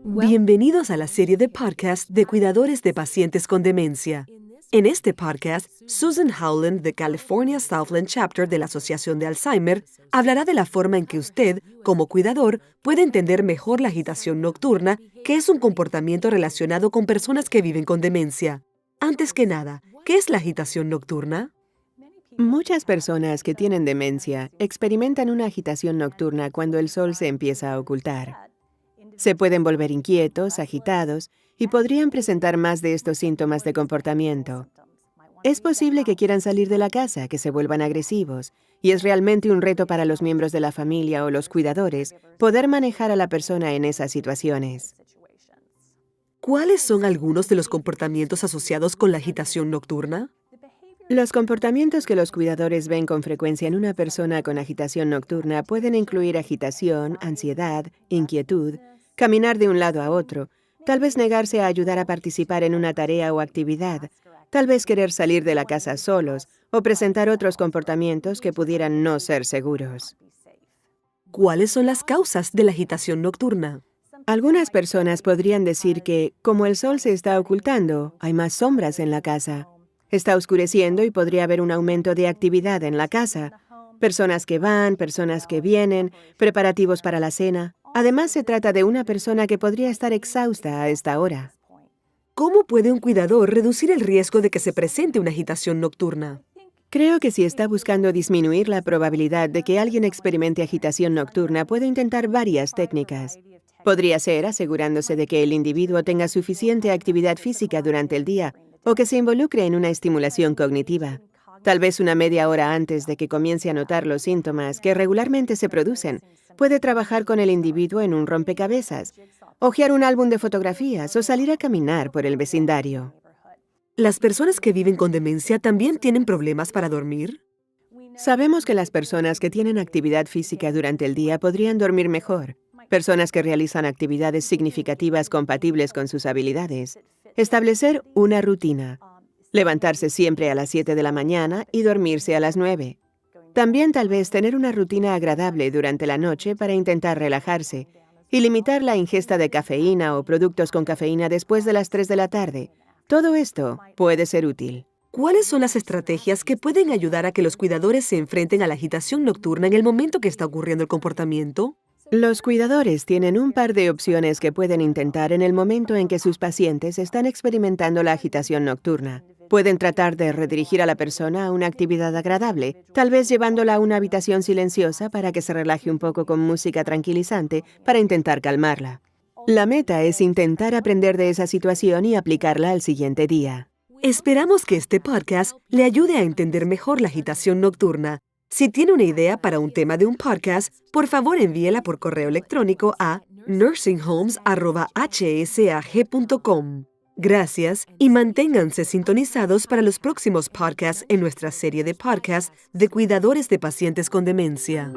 Bienvenidos a la serie de podcast de cuidadores de pacientes con demencia. En este podcast, Susan Howland de California Southland Chapter de la Asociación de Alzheimer hablará de la forma en que usted, como cuidador, puede entender mejor la agitación nocturna, que es un comportamiento relacionado con personas que viven con demencia. Antes que nada, ¿qué es la agitación nocturna? Muchas personas que tienen demencia experimentan una agitación nocturna cuando el sol se empieza a ocultar. Se pueden volver inquietos, agitados y podrían presentar más de estos síntomas de comportamiento. Es posible que quieran salir de la casa, que se vuelvan agresivos, y es realmente un reto para los miembros de la familia o los cuidadores poder manejar a la persona en esas situaciones. ¿Cuáles son algunos de los comportamientos asociados con la agitación nocturna? Los comportamientos que los cuidadores ven con frecuencia en una persona con agitación nocturna pueden incluir agitación, ansiedad, inquietud, caminar de un lado a otro, tal vez negarse a ayudar a participar en una tarea o actividad, tal vez querer salir de la casa solos o presentar otros comportamientos que pudieran no ser seguros. ¿Cuáles son las causas de la agitación nocturna? Algunas personas podrían decir que, como el sol se está ocultando, hay más sombras en la casa. Está oscureciendo y podría haber un aumento de actividad en la casa. Personas que van, personas que vienen, preparativos para la cena. Además, se trata de una persona que podría estar exhausta a esta hora. ¿Cómo puede un cuidador reducir el riesgo de que se presente una agitación nocturna? Creo que si está buscando disminuir la probabilidad de que alguien experimente agitación nocturna, puede intentar varias técnicas. Podría ser asegurándose de que el individuo tenga suficiente actividad física durante el día o que se involucre en una estimulación cognitiva. Tal vez una media hora antes de que comience a notar los síntomas que regularmente se producen, puede trabajar con el individuo en un rompecabezas, hojear un álbum de fotografías o salir a caminar por el vecindario. ¿Las personas que viven con demencia también tienen problemas para dormir? Sabemos que las personas que tienen actividad física durante el día podrían dormir mejor. Personas que realizan actividades significativas compatibles con sus habilidades. Establecer una rutina. Levantarse siempre a las 7 de la mañana y dormirse a las 9. También tal vez tener una rutina agradable durante la noche para intentar relajarse y limitar la ingesta de cafeína o productos con cafeína después de las 3 de la tarde. Todo esto puede ser útil. ¿Cuáles son las estrategias que pueden ayudar a que los cuidadores se enfrenten a la agitación nocturna en el momento que está ocurriendo el comportamiento? Los cuidadores tienen un par de opciones que pueden intentar en el momento en que sus pacientes están experimentando la agitación nocturna. Pueden tratar de redirigir a la persona a una actividad agradable, tal vez llevándola a una habitación silenciosa para que se relaje un poco con música tranquilizante para intentar calmarla. La meta es intentar aprender de esa situación y aplicarla al siguiente día. Esperamos que este podcast le ayude a entender mejor la agitación nocturna. Si tiene una idea para un tema de un podcast, por favor envíela por correo electrónico a nursinghomes@hsag.com. Gracias y manténganse sintonizados para los próximos podcasts en nuestra serie de podcasts de cuidadores de pacientes con demencia.